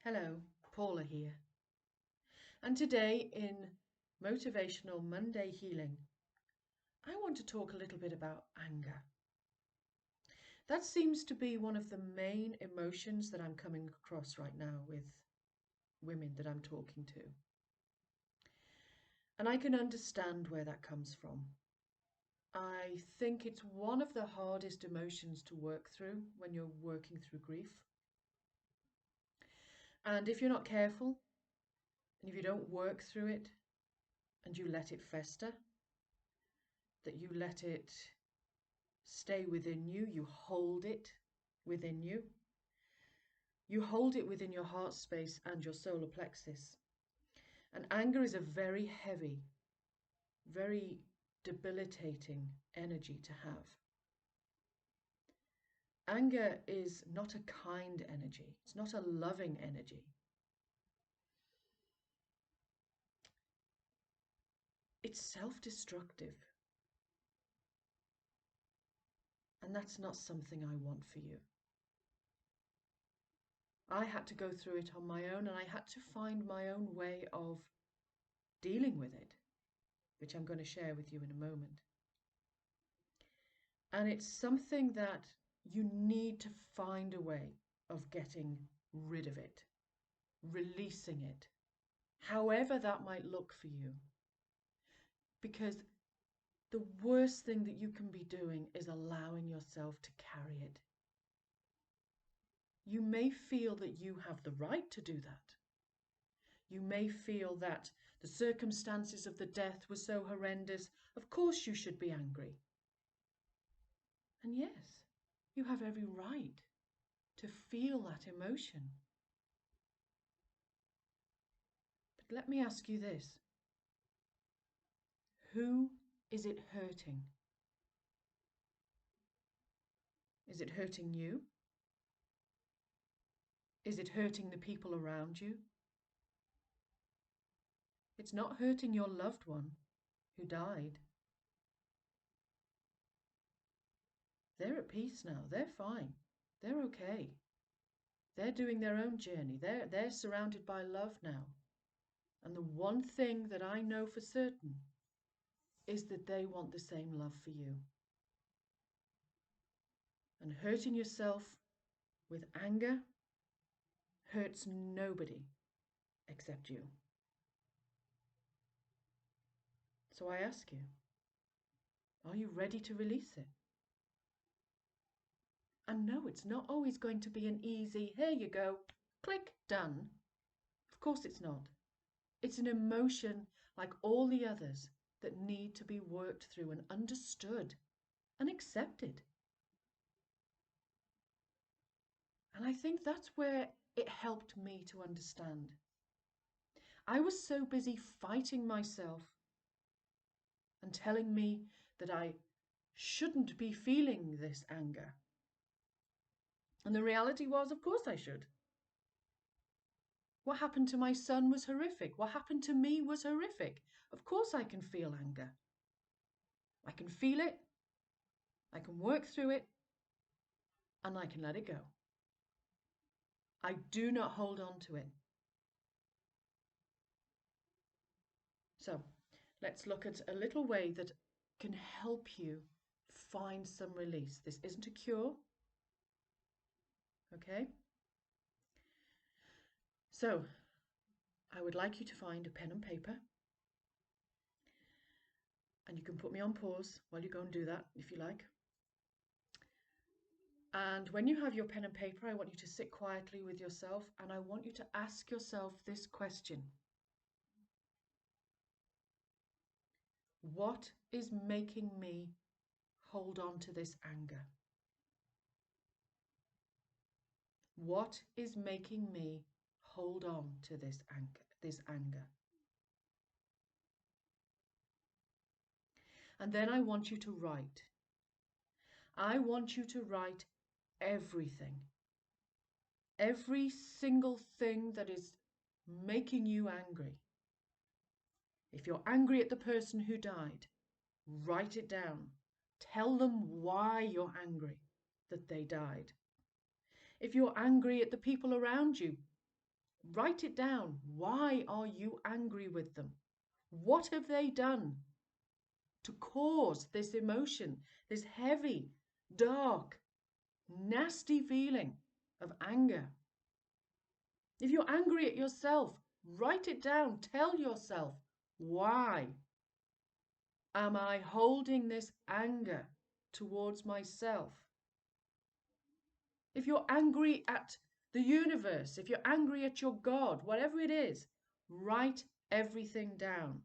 Hello, Paula here. And today in Motivational Monday Healing, I want to talk a little bit about anger. That seems to be one of the main emotions that I'm coming across right now with women that I'm talking to. And I can understand where that comes from. I think it's one of the hardest emotions to work through when you're working through grief. And if you're not careful, and if you don't work through it, and you let it fester, that you let it stay within you, you hold it within you. You hold it within your heart space and your solar plexus. And anger is a very heavy, very debilitating energy to have. Anger is not a kind energy. It's not a loving energy. It's self-destructive. And that's not something I want for you. I had to go through it on my own, and I had to find my own way of dealing with it, which I'm going to share with you in a moment. And it's something that you need to find a way of getting rid of it, releasing it, however that might look for you. Because the worst thing that you can be doing is allowing yourself to carry it. You may feel that you have the right to do that. You may feel that the circumstances of the death were so horrendous, of course you should be angry. And yes, you have every right to feel that emotion. But let me ask you this. Who is it hurting? Is it hurting you? Is it hurting the people around you? It's not hurting your loved one who died. They're at peace now. They're fine. They're okay. They're doing their own journey. They're surrounded by love now. And the one thing that I know for certain is that they want the same love for you. And hurting yourself with anger hurts nobody except you. So I ask you, are you ready to release it? And no, it's not always going to be an easy, here you go, click, done. Of course it's not. It's an emotion like all the others that need to be worked through and understood and accepted. And I think that's where it helped me to understand. I was so busy fighting myself and telling me that I shouldn't be feeling this anger. And the reality was, of course I should. What happened to my son was horrific. What happened to me was horrific. Of course I can feel anger. I can feel it, I can work through it, and I can let it go. I do not hold on to it. So let's look at a little way that can help you find some release. This isn't a cure, okay? So I would like you to find a pen and paper, and you can put me on pause while you go and do that if you like. And when you have your pen and paper, I want you to sit quietly with yourself, and I want you to ask yourself this question. What is making me hold on to this anger? What is making me hold on to this anger? And then I want you to write. I want you to write everything. Every single thing that is making you angry. If you're angry at the person who died, write it down. Tell them why you're angry that they died. If you're angry at the people around you, Write it down. Why are you angry with them? What have they done to cause this emotion, this heavy, dark, nasty feeling of anger? If you're angry at yourself, write it down. Tell yourself, why am I holding this anger towards myself? If you're angry at the universe, if you're angry at your God, whatever it is, write everything down.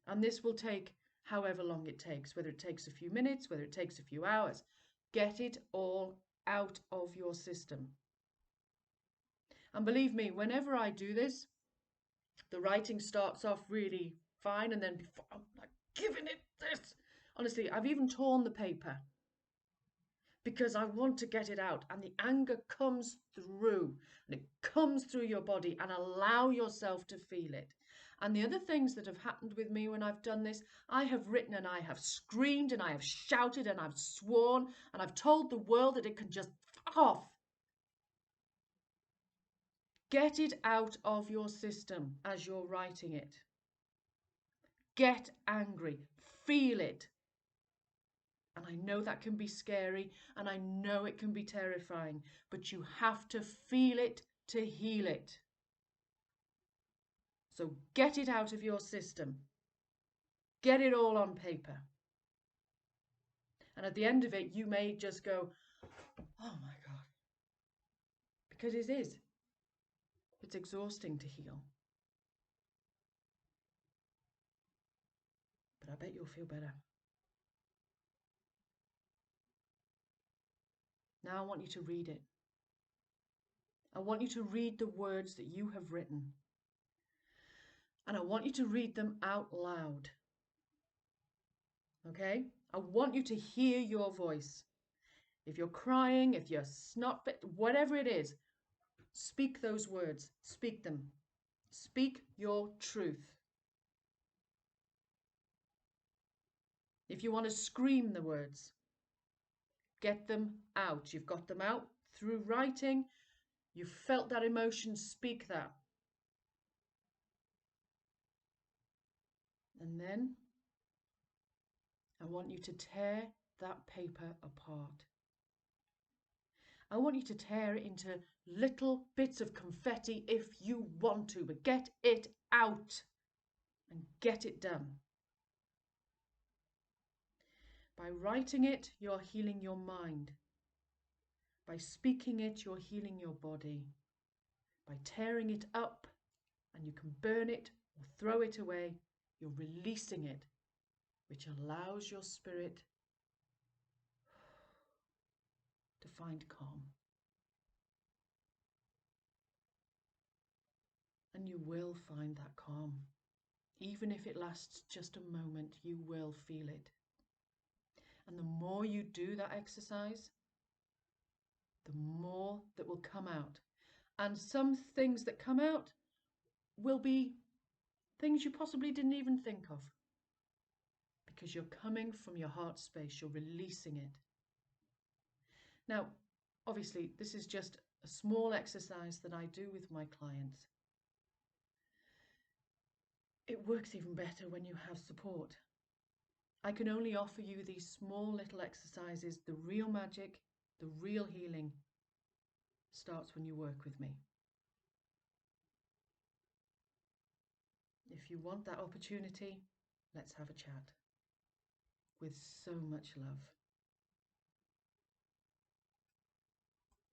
And this will take however long it takes, whether it takes a few minutes, whether it takes a few hours. Get it all out of your system. And believe me, whenever I do this, the writing starts off really fine, and then before I'm like giving it this. Honestly, I've even torn the paper because I want to get it out, and the anger comes through, and it comes through your body, and allow yourself to feel it. And the other things that have happened with me when I've done this, I have written and I have screamed and I have shouted and I've sworn and I've told the world that it can just fuck off. Get it out of your system as you're writing it. Get angry. Feel it. And I know that can be scary and I know it can be terrifying, but you have to feel it to heal it. So get it out of your system. Get it all on paper. And at the end of it, you may just go, oh my God. Because it is. It's exhausting to heal. But I bet you'll feel better. Now I want you to read it. I want you to read the words that you have written. And I want you to read them out loud. Okay? I want you to hear your voice. If you're crying, if you're snot, whatever it is, speak those words. Speak them. Speak your truth. If you want to scream the words, get them out. You've got them out through writing. You felt that emotion, speak that. And then I want you to tear that paper apart. I want you to tear it into little bits of confetti if you want to, but get it out and get it done. By writing it, you're healing your mind. By speaking it, you're healing your body. By tearing it up, and you can burn it or throw it away, you're releasing it, which allows your spirit to find calm. And you will find that calm. Even if it lasts just a moment, you will feel it. And the more you do that exercise, the more that will come out. And some things that come out will be things you possibly didn't even think of. Because you're coming from your heart space, you're releasing it. Now, obviously, this is just a small exercise that I do with my clients. It works even better when you have support. I can only offer you these small little exercises. The real magic, the real healing starts when you work with me. If you want that opportunity, let's have a chat with so much love.